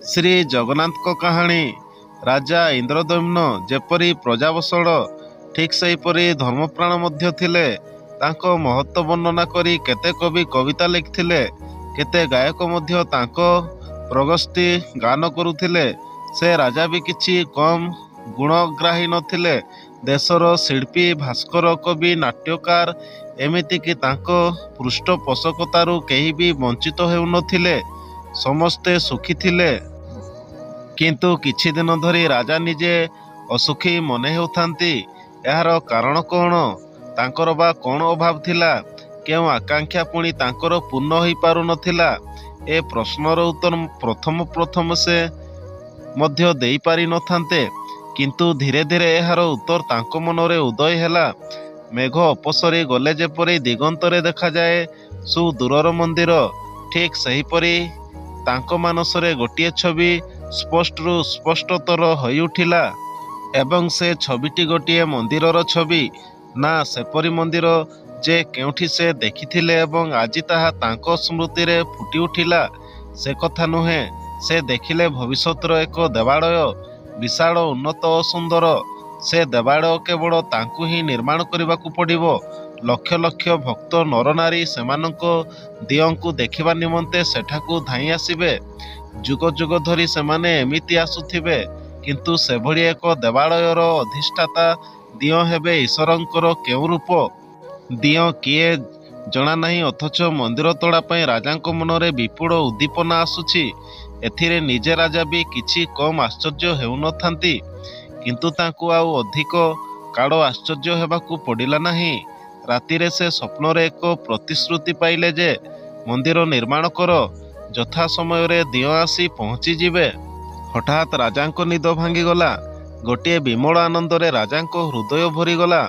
ଶ୍ରୀ ଜଗନ୍ନାଥଙ୍କ କାହାଣୀ। ରାଜା ଇନ୍ଦ୍ରଦମ୍ନ ଯେପରି ପ୍ରଜାବତ୍ସଳ, ଠିକ୍ ସେହିପରି ଧର୍ମପ୍ରାଣ ମଧ୍ୟ ଥିଲେ। ତାଙ୍କ ମହତ୍ତ୍ୱ ବର୍ଣ୍ଣନା କରି କେତେ କବି କବିତା ଲେଖିଥିଲେ, କେତେ ଗାୟକ ମଧ୍ୟ ତାଙ୍କ ପ୍ରଗସ୍ତି ଗାନ କରୁଥିଲେ। ସେ ରାଜା ବି କିଛି କମ୍ ଗୁଣଗ୍ରାହୀ ନଥିଲେ। ଦେଶର ଶିଳ୍ପୀ, ଭାସ୍କର, କବି, ନାଟ୍ୟକାର, ଏମିତିକି ତାଙ୍କ ପୃଷ୍ଠପୋଷକତାରୁ କେହି ବି ବଞ୍ଚିତ ହେଉନଥିଲେ। ସମସ୍ତେ ସୁଖୀ ଥିଲେ। କିନ୍ତୁ କିଛି ଦିନ ଧରି ରାଜା ନିଜେ ଅସୁଖୀ ମନେ ହେଉଥାନ୍ତି। ଏହାର କାରଣ କ'ଣ? ତାଙ୍କର ବା କ'ଣ ଅଭାବ ଥିଲା? କେଉଁ ଆକାଂକ୍ଷା ପୁଣି ତାଙ୍କର ପୂର୍ଣ୍ଣ ହୋଇପାରୁନଥିଲା? ଏ ପ୍ରଶ୍ନର ଉତ୍ତର ପ୍ରଥମ ସେ ମଧ୍ୟ ଦେଇପାରି ନଥାନ୍ତେ। କିନ୍ତୁ ଧୀରେ ଧୀରେ ଏହାର ଉତ୍ତର ତାଙ୍କ ମନରେ ଉଦୟ ହେଲା। ମେଘ ଅପସରି ଗଲେ ଯେପରି ଦିଗନ୍ତରେ ଦେଖାଯାଏ ସୁଦୂରର ମନ୍ଦିର, ଠିକ୍ ସେହିପରି ତାଙ୍କ ମାନସରେ ଗୋଟିଏ ଛବି ସ୍ପଷ୍ଟରୁ ସ୍ପଷ୍ଟତର ହୋଇଉଠିଲା। ଏବଂ ସେ ଛବିଟି ଗୋଟିଏ ମନ୍ଦିରର ଛବି। ନା, ସେପରି ମନ୍ଦିର ଯେ କେଉଁଠି ସେ ଦେଖିଥିଲେ ଏବଂ ଆଜି ତାହା ତାଙ୍କ ସ୍ମୃତିରେ ଫୁଟିଉଠିଲା, ସେ କଥା ନୁହେଁ। ସେ ଦେଖିଲେ ଭବିଷ୍ୟତର ଏକ ଦେବାଳୟ, ବିଶାଳ, ଉନ୍ନତ ଓ ସୁନ୍ଦର। ସେ ଦେବାଳୟ କେବଳ ତାଙ୍କୁ ହିଁ ନିର୍ମାଣ କରିବାକୁ ପଡ଼ିବ। ଲକ୍ଷ ଲକ୍ଷ ଭକ୍ତ ନରନାରୀ ସେମାନଙ୍କ ଦିଅଁଙ୍କୁ ଦେଖିବା ନିମନ୍ତେ ସେଠାକୁ ଧାଇଁ ଆସିବେ। ଯୁଗ ଯୁଗ ଧରି ସେମାନେ ଏମିତି ଆସୁଥିବେ। କିନ୍ତୁ ସେଭଳି ଏକ ଦେବାଳୟର ଅଧିଷ୍ଠାତା ଦିଅଁ ହେବେ ଈଶ୍ୱରଙ୍କର କେଉଁ ରୂପ? ଦିଅଁ କିଏ ଜଣାନାହିଁ, ଅଥଚ ମନ୍ଦିର ତୋଳା ପାଇଁ ରାଜାଙ୍କ ମନରେ ବିପୁଳ ଉଦ୍ଦୀପନା ଆସୁଛି। ଏଥିରେ ନିଜେ ରାଜା ବି କିଛି କମ୍ ଆଶ୍ଚର୍ଯ୍ୟ ହେଉନଥାନ୍ତି। କିନ୍ତୁ ତାଙ୍କୁ ଆଉ ଅଧିକ କାଳ ଆଶ୍ଚର୍ଯ୍ୟ ହେବାକୁ ପଡ଼ିଲା ନାହିଁ। ରାତିରେ ସେ ସ୍ୱପ୍ନରେ ଏକ ପ୍ରତିଶ୍ରୁତି ପାଇଲେ ଯେ ମନ୍ଦିର ନିର୍ମାଣ କର, ଯଥା ସମୟରେ ଦିଅଁ ଆସି ପହଞ୍ଚିଯିବେ। ହଠାତ୍ ରାଜାଙ୍କ ନିଦ ଭାଙ୍ଗିଗଲା। ଗୋଟିଏ ବିମଳ ଆନନ୍ଦରେ ରାଜାଙ୍କ ହୃଦୟ ଭରିଗଲା।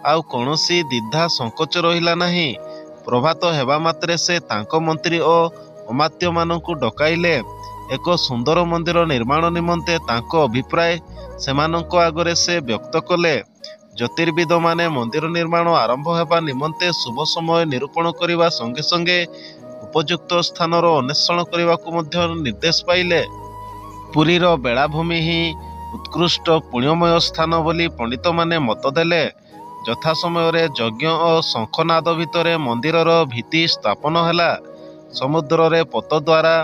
ଆଉ କୌଣସି ଦ୍ୱିଧା ସଙ୍କୋଚ ରହିଲା ନାହିଁ। ପ୍ରଭାତ ହେବା ମାତ୍ରେ ସେ ତାଙ୍କ ମନ୍ତ୍ରୀ ଓ ଅମାତ୍ୟମାନଙ୍କୁ ଡକାଇଲେ। ଏକ ସୁନ୍ଦର ମନ୍ଦିର ନିର୍ମାଣ ନିମନ୍ତେ ତାଙ୍କ ଅଭିପ୍ରାୟ ସେମାନଙ୍କ ଆଗରେ ସେ ବ୍ୟକ୍ତ କଲେ। ଜ୍ୟୋତିର୍ବିଦମାନେ ମନ୍ଦିର ନିର୍ମାଣ ଆରମ୍ଭ ହେବା ନିମନ୍ତେ ଶୁଭ ସମୟ ନିରୂପଣ କରିବା ସଙ୍ଗେ ସଙ୍ଗେ ଉପଯୁକ୍ତ ସ୍ଥାନର ଅନ୍ୱେଷଣ କରିବାକୁ ମଧ୍ୟ ନିର୍ଦ୍ଦେଶ ପାଇଲେ। ପୁରୀର ବେଳାଭୂମି ହିଁ ଉତ୍କୃଷ୍ଟ ପୁଣ୍ୟମୟ ସ୍ଥାନ ବୋଲି ପଣ୍ଡିତମାନେ ମତ ଦେଲେ। ଯଥା ସମୟରେ ଯଜ୍ଞ ଓ ଶଙ୍ଖନାଦ ଭିତରେ ମନ୍ଦିରର ଭିତ୍ତି ସ୍ଥାପନ ହେଲା। ସମୁଦ୍ରରେ ପୋତ ଦ୍ୱାରା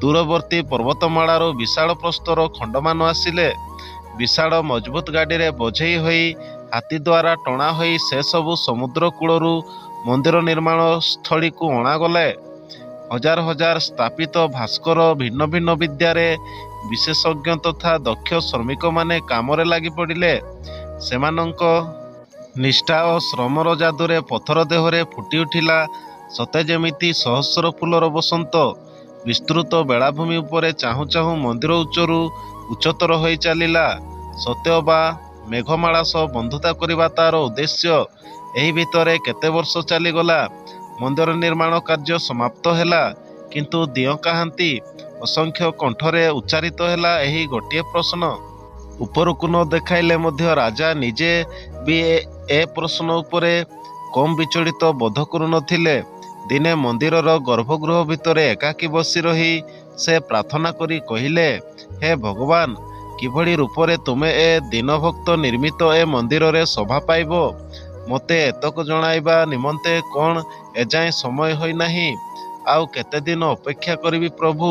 ଦୂରବର୍ତ୍ତୀ ପର୍ବତମାଳାରୁ ବିଶାଳ ପ୍ରସ୍ତର ଖଣ୍ଡମାନ ଆସିଲେ। ବିଶାଳ ମଜବୁତ ଗାଡ଼ିରେ ବୋଝେଇ ହୋଇ ହାତୀ ଦ୍ୱାରା ଟଣା ହୋଇ ସେସବୁ ସମୁଦ୍ର କୂଳରୁ ମନ୍ଦିର ନିର୍ମାଣ ସ୍ଥଳୀକୁ ଅଣାଗଲେ। ହଜାର ହଜାର ସ୍ଥାପିତ ଭାସ୍କର, ଭିନ୍ନ ଭିନ୍ନ ବିଦ୍ୟାରେ ବିଶେଷଜ୍ଞ ତଥା ଦକ୍ଷ ଶ୍ରମିକମାନେ କାମରେ ଲାଗି ପଡ଼ିଲେ। ସେମାନଙ୍କ ନିଷ୍ଠା ଓ ଶ୍ରମର ଯାଦୁରେ ପଥର ଦେହରେ ଫୁଟିଉଠିଲା ସତେ ଯେମିତି ସହସ୍ର ଫୁଲର ବସନ୍ତ। ବିସ୍ତୃତ ବେଳାଭୂମି ଉପରେ ଚାହୁଁ ଚାହୁଁ ମନ୍ଦିର ଉଚ୍ଚରୁ ଉଚ୍ଚତର ହୋଇ ଚାଲିଲା। ସତେଅବା ମେଘମାଳା ସହ ବନ୍ଧୁତା କରିବା ତାର ଉଦ୍ଦେଶ୍ୟ। ଏହି ଭିତରେ କେତେ ବର୍ଷ ଚାଲିଗଲା। ମନ୍ଦିର ନିର୍ମାଣ କାର୍ଯ୍ୟ ସମାପ୍ତ ହେଲା। କିନ୍ତୁ ଦିଅଁ କାହାନ୍ତି? ଅସଂଖ୍ୟ କଣ୍ଠରେ ଉଚ୍ଚାରିତ ହେଲା ଏହି ଗୋଟିଏ ପ୍ରଶ୍ନ। ଉପରକୁ ନ ଦେଖାଇଲେ ମଧ୍ୟ ରାଜା ନିଜେ ବି ଏ ପ୍ରଶ୍ନ ଉପରେ କମ୍ ବିଚଳିତ ବୋଧ କରୁନଥିଲେ। ଦିନେ ମନ୍ଦିରର ଗର୍ଭଗୃହ ଭିତରେ ଏକାକୀ ବସି ରହି ସେ ପ୍ରାର୍ଥନା କରି କହିଲେ, ହେ ଭଗବାନ, କିଭଳି ରୂପରେ ତୁମେ ଏ ଦୀନଭକ୍ତ ନିର୍ମିତ ଏ ମନ୍ଦିରରେ ଶୋଭା ପାଇବ, ମୋତେ ଏତକ ଜଣାଇବା ନିମନ୍ତେ କ'ଣ ଏଯାଏଁ ସମୟ ହୋଇନାହିଁ? ଆଉ କେତେଦିନ ଅପେକ୍ଷା କରିବି ପ୍ରଭୁ?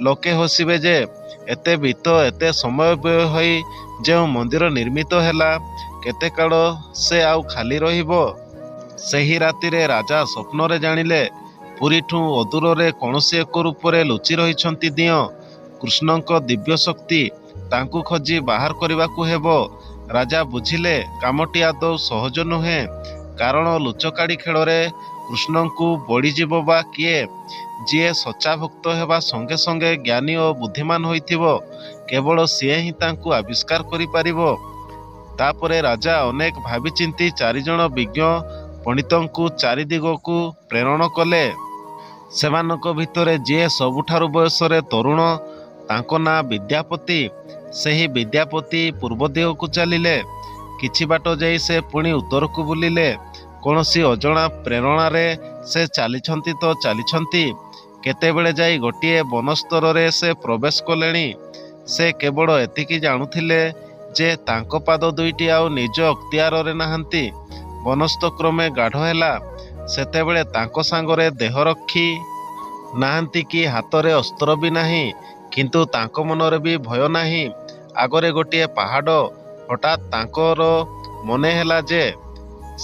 ଲୋକେ ହସିବେ ଯେ ଏତେ ବିତ୍ତ, ଏତେ ସମୟ ବ୍ୟୟ ହୋଇ ଯେଉଁ ମନ୍ଦିର ନିର୍ମିତ ହେଲା, କେତେ କାଳ ସେ ଆଉ ଖାଲି ରହିବ? ସେହି ରାତିରେ ରାଜା ସ୍ୱପ୍ନରେ ଜାଣିଲେ, ପୁରୀଠୁ ଅଦୂରରେ କୌଣସି ଏକ ରୂପରେ ଲୁଚି ରହିଛନ୍ତି ଦିଅଁ। କୃଷ୍ଣଙ୍କ ଦିବ୍ୟ ଶକ୍ତି। ତାଙ୍କୁ ଖୋଜି ବାହାର କରିବାକୁ ହେବ। ରାଜା ବୁଝିଲେ, କାମଟି ଆଦୌ ସହଜ ନୁହେଁ। କାରଣ ଲୁଚକାଳି ଖେଳରେ କୃଷ୍ଣଙ୍କୁ ବଳିଯିବ ବା କିଏ? ଯିଏ ସଚ୍ଚା ଭକ୍ତ ହେବା ସଙ୍ଗେ ସଙ୍ଗେ ଜ୍ଞାନୀ ଓ ବୁଦ୍ଧିମାନ ହୋଇଥିବ, କେବଳ ସିଏ ହିଁ ତାଙ୍କୁ ଆବିଷ୍କାର କରିପାରିବ। ତାପରେ ରାଜା ଅନେକ ଭାବିଚିନ୍ତି ଚାରିଜଣ ବିଜ୍ଞ ପଣ୍ଡିତଙ୍କୁ ଚାରିଦିଗକୁ ପ୍ରେରଣ କଲେ। ସେମାନଙ୍କ ଭିତରେ ଯିଏ ସବୁଠାରୁ ବୟସରେ ତରୁଣ, ତାଙ୍କ ନାଁ ବିଦ୍ୟାପତି। ସେହି ବିଦ୍ୟାପତି ପୂର୍ବ ଦିଗକୁ ଚାଲିଲେ। କିଛି ବାଟ ଯାଇ ସେ ପୁଣି ଉତ୍ତରକୁ ବୁଲିଲେ। କୌଣସି ଅଜଣା ପ୍ରେରଣାରେ ସେ ଚାଲିଛନ୍ତି ତ ଚାଲିଛନ୍ତି। କେତେବେଳେ ଯାଇ ଗୋଟିଏ ବନସ୍ତରରେ ସେ ପ୍ରବେଶ କଲେଣି। ସେ କେବଳ ଏତିକି ଜାଣୁଥିଲେ ଯେ ତାଙ୍କ ପାଦ ଦୁଇଟି ଆଉ ନିଜ ଅକ୍ତିଆରରେ ନାହାନ୍ତି। ବନସ୍ତ କ୍ରମେ ଗାଢ଼ ହେଲା। ସେତେବେଳେ ତାଙ୍କ ସାଙ୍ଗରେ ଦେହରକ୍ଷୀ ନାହାନ୍ତି କି ହାତରେ ଅସ୍ତ୍ର ବି ନାହିଁ, କିନ୍ତୁ ତାଙ୍କ ମନରେ ବି ଭୟ ନାହିଁ। ଆଗରେ ଗୋଟିଏ ପାହାଡ଼। ହଠାତ୍ ତାଙ୍କର ମନେ ହେଲା ଯେ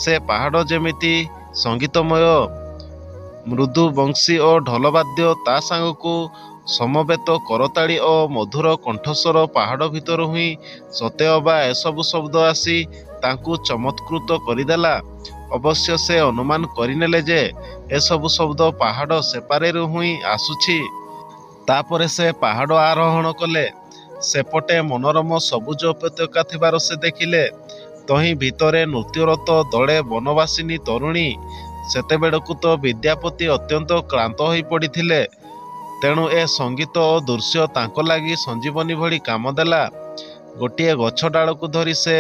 ସେ ପାହାଡ଼ ଯେମିତି ସଙ୍ଗୀତମୟ, ମୃଦୁ ବଂଶୀ ଓ ଢୋଲବାଦ୍ୟ, ତା ସାଙ୍ଗକୁ ସମବେତ କରତାଳି ଓ ମଧୁର କଣ୍ଠସ୍ୱର। ପାହାଡ଼ ଭିତରୁ ହିଁ ସତେଅବା ଏସବୁ ଶବ୍ଦ ଆସି ତାଙ୍କୁ ଚମତ୍କୃତ କରିଦେଲା। ଅବଶ୍ୟ ସେ ଅନୁମାନ କରିନେଲେ ଯେ ଏସବୁ ଶବ୍ଦ ପାହାଡ଼ ସେପାରିରୁ ହିଁ ଆସୁଛି। ତାପରେ ସେ ପାହାଡ଼ ଆରୋହଣ କଲେ। ସେପଟେ ମନୋରମ ସବୁଜ ଉପତ୍ୟକା ଥିବାର ସେ ଦେଖିଲେ। ତହିଁ ଭିତରେ ନୃତ୍ୟରତ ଦଳେ ବନବାସିନୀ ତରୁଣୀ। ସେତେବେଳକୁ ତ ବିଦ୍ୟାପତି ଅତ୍ୟନ୍ତ କ୍ଳାନ୍ତ ହୋଇ ପଡ଼ିଥିଲେ। ତେଣୁ ଏ ସଙ୍ଗୀତ ଓ ଦୃଶ୍ୟ ତାଙ୍କ ଲାଗି ସଞ୍ଜୀବନୀ ଭଳି କାମ ଦେଲା। ଗୋଟିଏ ଗଛ ଡାଳକୁ ଧରି ସେ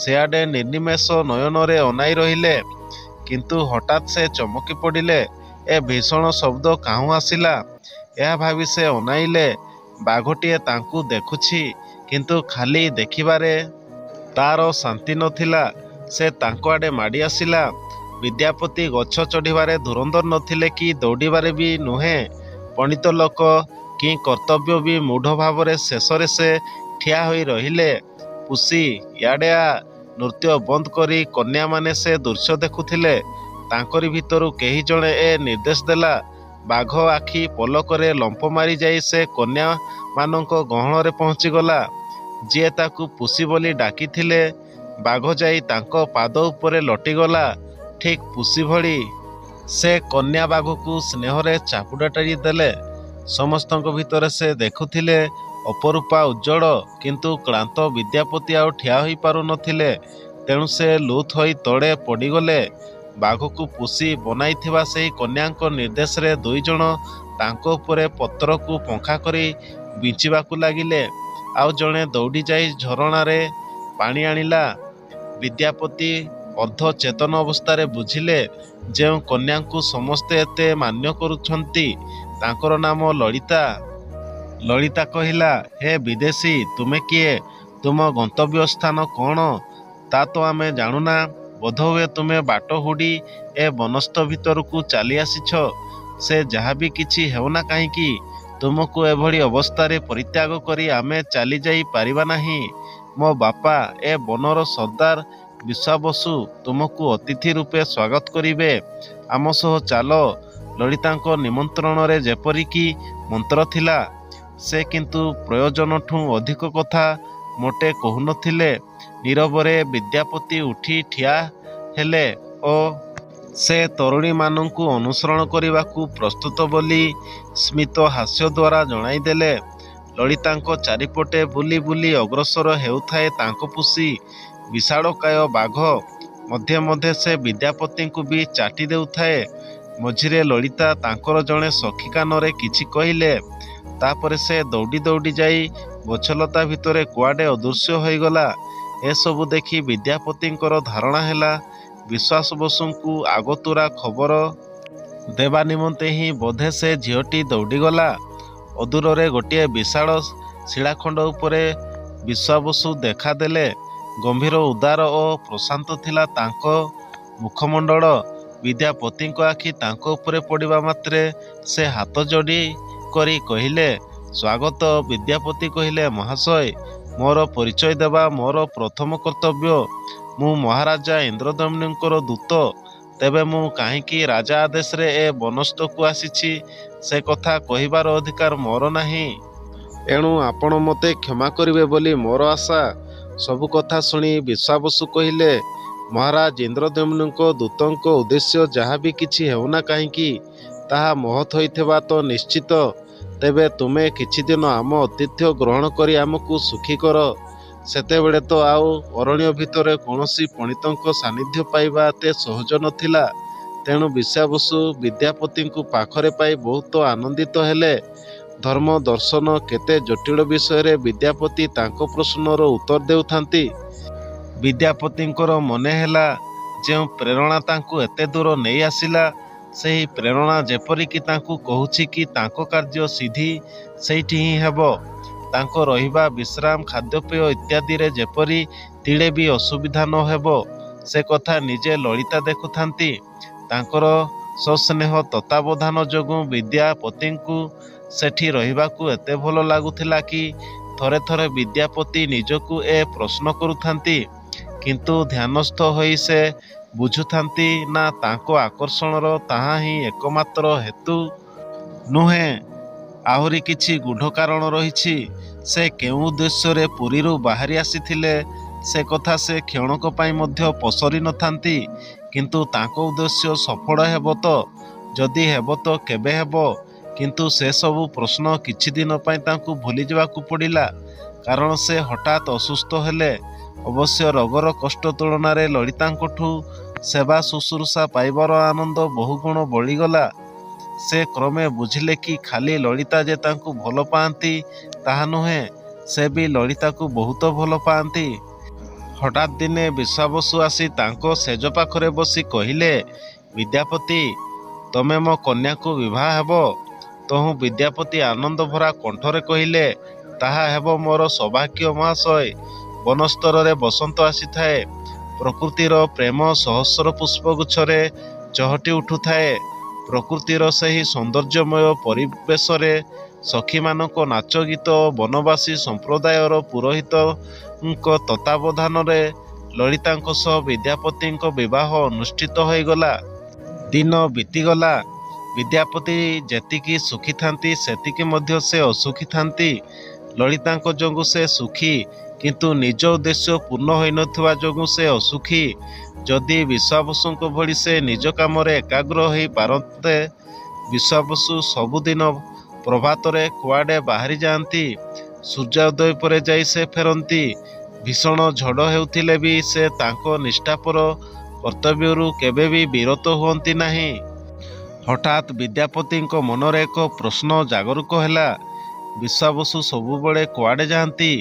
ସେଆଡ଼େ ନିର୍ନିମେଷ ନୟନରେ ଅନାଇ ରହିଲେ। କିନ୍ତୁ ହଠାତ୍ ସେ ଚମକି ପଡ଼ିଲେ। ଏ ଭୀଷଣ ଶବ୍ଦ କାହୁଁ ଆସିଲା, ଏହା ଭାବି ସେ ଅନାଇଲେ। ବାଘଟିଏ ତାଙ୍କୁ ଦେଖୁଛି, କିନ୍ତୁ ଖାଲି ଦେଖିବାରେ ତାର ଶାନ୍ତି ନଥିଲା। ସେ ତାଙ୍କ ଆଡ଼େ ମାଡ଼ି ଆସିଲା। ବିଦ୍ୟାପତି ଗଛ ଚଢ଼ିବାରେ ଧୁରନ୍ଧର ନଥିଲେ କି ଦୌଡ଼ିବାରେ ବି ନୁହେଁ। ପଣ୍ଡିତ ଲୋକ କି କର୍ତ୍ତବ୍ୟ ବି ମୂଢ଼ ଭାବରେ ଶେଷରେ ସେ ଠିଆ ହୋଇ ରହିଲେ। ପୁଷି, ଇଆଡ଼େ ଆ। ନୃତ୍ୟ ବନ୍ଦ କରି କନ୍ୟାମାନେ ସେ ଦୃଶ୍ୟ ଦେଖୁଥିଲେ। ତାଙ୍କରି ଭିତରୁ କେହି ଜଣେ ଏ ନିର୍ଦ୍ଦେଶ ଦେଲା। ବାଘ ଆଖି ପଲକରେ ଲମ୍ପ ମାରି ଯାଇ ସେ କନ୍ୟାମାନଙ୍କ ଗହଣରେ ପହଞ୍ଚିଗଲା। ଯିଏ ତାକୁ ପୁଷି ବୋଲି ଡାକିଥିଲେ, ବାଘ ଯାଇ ତାଙ୍କ ପାଦ ଉପରେ ଲୋଟିଗଲା, ଠିକ୍ ପୁଷି ଭଳି। ସେ କନ୍ୟା ବାଘକୁ ସ୍ନେହରେ ଚାପୁଡ଼ାଟାଇ ଦେଲେ। ସମସ୍ତଙ୍କ ଭିତରେ ସେ ଦେଖୁଥିଲେ ଅପରୂପା ଉଜ୍ଜ୍ୱଳ, କିନ୍ତୁ କ୍ଳାନ୍ତ ବିଦ୍ୟାପତି ଆଉ ଠିଆ ହୋଇ ପାରୁନଥିଲେ। ତେଣୁ ସେ ଲୁଥ୍ ହୋଇ ତଳେ ପଡ଼ିଗଲେ। ବାଘକୁ ପୁଷି ବନାଇଥିବା ସେହି କନ୍ୟାଙ୍କ ନିର୍ଦ୍ଦେଶରେ ଦୁଇଜଣ ତାଙ୍କ ଉପରେ ପତ୍ରକୁ ପଙ୍ଖା କରି ବିଞ୍ଚିବାକୁ ଲାଗିଲେ। ଆଉ ଜଣେ ଦୌଡ଼ି ଯାଇ ଝରଣାରେ ପାଣି ଆଣିଲା। ବିଦ୍ୟାପତି ଅର୍ଦ୍ଧଚେତନ ଅବସ୍ଥାରେ ବୁଝିଲେ, ଯେଉଁ କନ୍ୟାଙ୍କୁ ସମସ୍ତେ ଏତେ ମାନ୍ୟ କରୁଛନ୍ତି, ତାଙ୍କର ନାମ ଲଳିତା। ଲଳିତା କହିଲା, ହେ ବିଦେଶୀ, ତୁମେ କିଏ? ତୁମ ଗନ୍ତବ୍ୟ ସ୍ଥାନ କ'ଣ ତା ତ ଆମେ ଜାଣୁନା। ବୋଧହୁଏ ତୁମେ ବାଟ ହୁଡ଼ି ଏ ବନସ୍ତ ଭିତରକୁ ଚାଲି ଆସିଛ। ସେ ଯାହା ବି କିଛି ହେଉନା କାହିଁକି, ତୁମକୁ ଏଭଳି ଅବସ୍ଥାରେ ପରିତ୍ୟାଗ କରି ଆମେ ଚାଲିଯାଇ ପାରିବା ନାହିଁ। ମୋ ବାପା, ଏ ବନର ସର୍ଦ୍ଦାର ବିଶ୍ୱାବସୁ ତୁମକୁ ଅତିଥି ରୂପେ ସ୍ୱାଗତ କରିବେ। ଆମ ସହ ଚାଲ। ଲଳିତାଙ୍କ ନିମନ୍ତ୍ରଣରେ ଯେପରିକି ମନ୍ତ୍ର ଥିଲା। ସେ କିନ୍ତୁ ପ୍ରୟୋଜନଠୁଁ ଅଧିକ କଥା ମୋଟେ କହୁନଥିଲେ। ନୀରବରେ ବିଦ୍ୟାପତି ଉଠି ଠିଆ ହେଲେ ଓ ସେ ତରୁଣୀମାନଙ୍କୁ ଅନୁସରଣ କରିବାକୁ ପ୍ରସ୍ତୁତ ବୋଲି ସ୍ମିତ ହାସ୍ୟ ଦ୍ୱାରା ଜଣାଇଦେଲେ। ଲଳିତାଙ୍କ ଚାରିପଟେ ବୁଲି ବୁଲି ଅଗ୍ରସର ହେଉଥାଏ ତାଙ୍କ ପୁଷି, ବିଶାଳକାୟ ବାଘ। ମଧ୍ୟେ ମଧ୍ୟେ ସେ ବିଦ୍ୟାପତିଙ୍କୁ ବି ଚାଟି ଦେଉଥାଏ। ମଝିରେ ଲଳିତା ତାଙ୍କର ଜଣେ ସଖୀ କାନରେ କିଛି କହିଲେ। ତାପରେ ସେ ଦୌଡ଼ି ଦୌଡ଼ି ଯାଇ ଗଛଲତା ଭିତରେ କୁଆଡ଼େ ଅଦୃଶ୍ୟ ହୋଇଗଲା। ଏସବୁ ଦେଖି ବିଦ୍ୟାପତିଙ୍କର ଧାରଣା ହେଲା, ବିଶ୍ୱାସବସୁଙ୍କୁ ଆଗତୁରା ଖବର ଦେବା ନିମନ୍ତେ ହିଁ ବୋଧେ ସେ ଝିଅଟି ଦୌଡ଼ିଗଲା। ଅଦୂରରେ ଗୋଟିଏ ବିଶାଳ ଶିଳାଖଣ୍ଡ ଉପରେ ବିଶ୍ୱାବସୁ ଦେଖାଦେଲେ। ଗମ୍ଭୀର, ଉଦାର ଓ ପ୍ରଶାନ୍ତ ଥିଲା ତାଙ୍କ ମୁଖମଣ୍ଡଳ। ବିଦ୍ୟାପତିଙ୍କ ଆଖି ତାଙ୍କ ଉପରେ ପଡ଼ିବା ମାତ୍ରେ ସେ ହାତ ଯୋଡ଼ି କରି କହିଲେ, ସ୍ୱାଗତ। ବିଦ୍ୟାପତି କହିଲେ, ମହାଶୟ, ମୋର ପରିଚୟ ଦେବା ମୋର ପ୍ରଥମ କର୍ତ୍ତବ୍ୟ। ମୁଁ ମହାରାଜା ଇନ୍ଦ୍ରଦମ୍ନୁଙ୍କର ଦୂତ। ତେବେ ମୁଁ କାହିଁକି ରାଜା ଆଦେଶରେ ଏ ବନସ୍ତକୁ ଆସିଛି, ସେ କଥା କହିବାର ଅଧିକାର ମୋର ନାହିଁ। ଏଣୁ ଆପଣ ମୋତେ କ୍ଷମା କରିବେ ବୋଲି ମୋର ଆଶା। ସବୁ କଥା ଶୁଣି ବିଶ୍ୱାବସୁ କହିଲେ, ମହାରାଜ ଇନ୍ଦ୍ରଦମ୍ନୁଙ୍କ ଦୂତଙ୍କ ଉଦ୍ଦେଶ୍ୟ ଯାହା ବି କିଛି ହେଉନା କାହିଁକି, ତାହା ମହତ୍ ହୋଇଥିବା ତ ନିଶ୍ଚିତ। ତେବେ ତୁମେ କିଛିଦିନ ଆମ ଆତିଥ୍ୟ ଗ୍ରହଣ କରି ଆମକୁ ସୁଖୀ କର। ସେତେବେଳେ ତ ଆଉ ଅରଣ୍ୟ ଭିତରେ କୌଣସି ପଣ୍ଡିତଙ୍କ ସାନ୍ନିଧ୍ୟ ପାଇବା ଏତେ ସହଜ ନଥିଲା। ତେଣୁ ବିଶ୍ୱାବସୁ ବିଦ୍ୟାପତିଙ୍କୁ ପାଖରେ ପାଇ ବହୁତ ଆନନ୍ଦିତ ହେଲେ। ଧର୍ମ, ଦର୍ଶନ କେତେ ଜଟିଳ ବିଷୟରେ ବିଦ୍ୟାପତି ତାଙ୍କ ପ୍ରଶ୍ନର ଉତ୍ତର ଦେଉଥାନ୍ତି। ବିଦ୍ୟାପତିଙ୍କର ମନେ ହେଲା, ଯେଉଁ ପ୍ରେରଣା ତାଙ୍କୁ ଏତେ ଦୂର ନେଇ ଆସିଲା, ସେହି ପ୍ରେରଣା ଯେପରିକି ତାଙ୍କୁ କହୁଛି କି ତାଙ୍କ କାର୍ଯ୍ୟ ସିଧି ସେଇଠି ହିଁ ହେବ। ତାଙ୍କ ରହିବା, ବିଶ୍ରାମ, ଖାଦ୍ୟପେୟ ଇତ୍ୟାଦିରେ ଯେପରି ତିଳେ ବି ଅସୁବିଧା ନ ହେବ ସେ କଥା ନିଜେ ଲଳିତା ଦେଖୁଥାନ୍ତି। ତାଙ୍କର ସସ୍ନେହ ତତ୍ତ୍ୱାବଧାନ ଯୋଗୁଁ ବିଦ୍ୟାପତିଙ୍କୁ ସେଠି ରହିବାକୁ ଏତେ ଭଲ ଲାଗୁଥିଲା କି ଥରେ ଥରେ ବିଦ୍ୟାପତି ନିଜକୁ ଏ ପ୍ରଶ୍ନ କରୁଥାନ୍ତି। କିନ୍ତୁ ଧ୍ୟାନସ୍ଥ ହୋଇ ସେ ବୁଝୁଥାନ୍ତି ନା ତାଙ୍କ ଆକର୍ଷଣର ତାହା ହିଁ ଏକମାତ୍ର ହେତୁ ନୁହେଁ, ଆହୁରି କିଛି ଗୂଢ଼ କାରଣ ରହିଛି। ସେ କେଉଁ ଉଦ୍ଦେଶ୍ୟରେ ପୁରୀରୁ ବାହାରି ଆସିଥିଲେ ସେ କଥା ସେ କ୍ଷଣକ ପାଇଁ ମଧ୍ୟ ପସରି ନଥାନ୍ତି। କିନ୍ତୁ ତାଙ୍କ ଉଦ୍ଦେଶ୍ୟ ସଫଳ ହେବ ତ? ଯଦି ହେବ ତ କେବେ ହେବ? କିନ୍ତୁ ସେସବୁ ପ୍ରଶ୍ନ କିଛି ଦିନ ପାଇଁ ତାଙ୍କୁ ଭୁଲିଯିବାକୁ ପଡ଼ିଲା। କାରଣ ସେ ହଠାତ୍ ଅସୁସ୍ଥ ହେଲେ। ଅବଶ୍ୟ ରୋଗର କଷ୍ଟ ତୁଳନାରେ ଲଳିତାଙ୍କଠୁ ସେବା ଶୁଶ୍ରୂଷା ପାଇବାର ଆନନ୍ଦ ବହୁଗୁଣ ବଳିଗଲା। ସେ କ୍ରମେ ବୁଝିଲେ କି ଖାଲି ଲଳିତା ଯେ ତାଙ୍କୁ ଭଲ ପାଆନ୍ତି ତାହା ନୁହେଁ, ସେ ବି ଲଳିତାକୁ ବହୁତ ଭଲ ପାଆନ୍ତି। ହଠାତ୍ ଦିନେ ବିଶ୍ୱାବସୁ ଆସି ତାଙ୍କ ଶେଯ ପାଖରେ ବସି କହିଲେ, ବିଦ୍ୟାପତି, ତମେ ମୋ କନ୍ୟାକୁ ବିବାହ ହେବ? ତହୁଁ ବିଦ୍ୟାପତି ଆନନ୍ଦଭରା କଣ୍ଠରେ କହିଲେ, ତାହା ହେବ ମୋର ସୌଭାଗ୍ୟ ମହାଶୟ। ବନସ୍ତରରେ ବସନ୍ତ ଆସିଥାଏ। ପ୍ରକୃତିର ପ୍ରେମ ସହସ୍ର ପୁଷ୍ପଗୁଚ୍ଛରେ ଚହଟି ଉଠୁଥାଏ। ପ୍ରକୃତିର ସେହି ସୌନ୍ଦର୍ଯ୍ୟମୟ ପରିବେଶରେ ସଖୀମାନଙ୍କ ନାଚ ଗୀତ ଓ ବନବାସୀ ସମ୍ପ୍ରଦାୟର ପୁରୋହିତଙ୍କ ତତ୍ତ୍ୱାବଧାନରେ ଲଳିତାଙ୍କ ସହ ବିଦ୍ୟାପତିଙ୍କ ବିବାହ ଅନୁଷ୍ଠିତ ହୋଇଗଲା। ଦିନ ବିତିଗଲା। ବିଦ୍ୟାପତି ଯେତିକି ସୁଖୀ ଥାନ୍ତି ସେତିକି ମଧ୍ୟ ସେ ଅସୁଖୀ ଥାନ୍ତି। ଲଳିତାଙ୍କ ଯୋଗୁଁ ସେ ସୁଖୀ, କିନ୍ତୁ ନିଜ ଉଦ୍ଦେଶ୍ୟ ପୂର୍ଣ୍ଣ ହୋଇନଥିବା ଯୋଗୁଁ ସେ ଅସୁଖୀ। ଯଦି ବିଶ୍ୱାବସୁଙ୍କ ଭଳି ସେ ନିଜ କାମରେ ଏକାଗ୍ର ହୋଇ ପାରନ୍ତେ। ବିଶ୍ୱାବସୁ ସବୁଦିନ ପ୍ରଭାତରେ କୁଆଡ଼େ ବାହାରି ଯାଆନ୍ତି। ସୂର୍ଯ୍ୟୋଦୟ ପରେ ଯାଇ ସେ ଫେରନ୍ତି। ଭୀଷଣ ଝଡ଼ ହେଉଥିଲେ ବି ସେ ତାଙ୍କ ନିଷ୍ଠାପର କର୍ତ୍ତବ୍ୟରୁ କେବେ ବି ବିରତ ହୁଅନ୍ତି ନାହିଁ। ହଠାତ୍ ବିଦ୍ୟାପତିଙ୍କ ମନରେ ଏକ ପ୍ରଶ୍ନ ଜାଗରୁକ ହେଲା। ବିଶ୍ୱାବସୁ ସବୁବେଳେ କୁଆଡ଼େ ଯାଆନ୍ତି?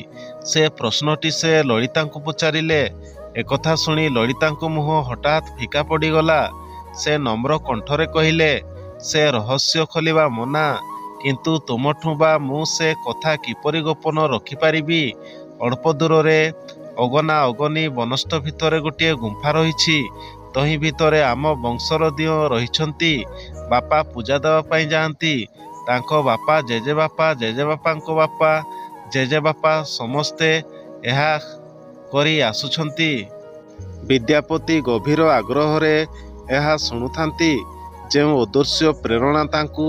ସେ ପ୍ରଶ୍ନଟି ସେ ଲଳିତାଙ୍କୁ ପଚାରିଲେ। ଏକଥା ଶୁଣି ଲଳିତାଙ୍କ ମୁହଁ ହଠାତ୍ ଫିକା ପଡ଼ିଗଲା। ସେ ନମ୍ର କଣ୍ଠରେ କହିଲେ, ସେ ରହସ୍ୟ ଖୋଲିବା ମନା, କିନ୍ତୁ ତୁମଠୁ ବା ମୁଁ ସେ କଥା କିପରି ଗୋପନ ରଖିପାରିବି? ଅଳ୍ପ ଦୂରରେ ଅଗନା ଅଗନୀ ବନସ୍ଥ ଭିତରେ ଗୋଟିଏ ଗୁମ୍ଫା ରହିଛି। ତହିଁ ଭିତରେ ଆମ ବଂଶର ଦିଅଁ ରହିଛନ୍ତି। ବାପା ପୂଜା ଦେବା ପାଇଁ ଯାଆନ୍ତି। ତାଙ୍କ ବାପା, ଜେଜେବାପା, ଜେଜେବାପାଙ୍କ ବାପା, ଜେଜେବାପା ସମସ୍ତେ ଏହା କରି ଆସୁଛନ୍ତି। ବିଦ୍ୟାପତି ଗଭୀର ଆଗ୍ରହରେ ଏହା ଶୁଣୁଥାନ୍ତି। ଯେଉଁ ଅଦୃଶ୍ୟ ପ୍ରେରଣା ତାଙ୍କୁ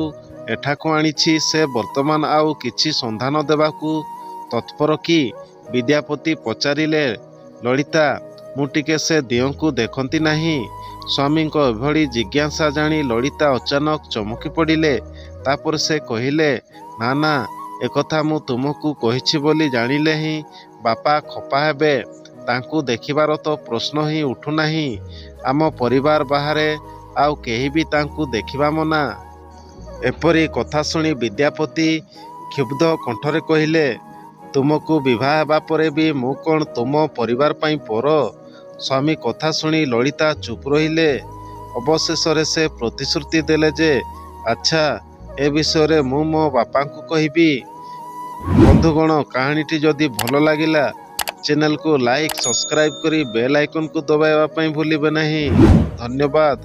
ଏଠାକୁ ଆଣିଛି ସେ ବର୍ତ୍ତମାନ ଆଉ କିଛି ସନ୍ଧାନ ଦେବାକୁ ତତ୍ପର କି? ବିଦ୍ୟାପତି ପଚାରିଲେ, ଲଳିତା, ମୁଁ ଟିକେ ସେ ଦିଅଁଙ୍କୁ ଦେଖନ୍ତି ନାହିଁ? ସ୍ୱାମୀଙ୍କ ଏଭଳି ଜିଜ୍ଞାସା ଜାଣି ଲଳିତା ଅଚାନକ ଚମକି ପଡ଼ିଲେ। ତାପରେ ସେ କହିଲେ, ନା ନା, ଏକଥା ମୁଁ ତୁମକୁ କହିଛି ବୋଲି ଜାଣିଲେ ହିଁ ବାପା ଖପା ହେବେ। ତାଙ୍କୁ ଦେଖିବାର ତ ପ୍ରଶ୍ନ ହିଁ ଉଠୁନାହିଁ। ଆମ ପରିବାର ବାହାରେ ଆଉ କେହି ବି ତାଙ୍କୁ ଦେଖିବା ମନା। ଏପରି କଥା ଶୁଣି ବିଦ୍ୟାପତି କ୍ଷୁବ୍ଧ କଣ୍ଠରେ କହିଲେ, ତୁମକୁ ବିବାହ ହେବା ପରେ ବି ମୁଁ କ'ଣ ତୁମ ପରିବାର ପାଇଁ ପର? ସ୍ୱାମୀ କଥା ଶୁଣି ଲଳିତା ଚୁପ୍ ରହିଲେ। ଅବଶେଷରେ ସେ ପ୍ରତିଶ୍ରୁତି ଦେଲେ ଯେ, ଆଚ୍ଛା, ଏ ବିଷୟରେ ମୁଁ ମୋ ବାପାଙ୍କୁ କହିବି। ବନ୍ଧୁଗଣ, କାହାଣୀଟି ଯଦି ଭଲ ଲାଗିଲା ଚ୍ୟାନେଲକୁ ଲାଇକ୍, ସବସ୍କ୍ରାଇବ୍ କରି ବେଲ୍ ଆଇକନକୁ ଦବାଇବା ପାଇଁ ଭୁଲିବେ ନାହିଁ। ଧନ୍ୟବାଦ।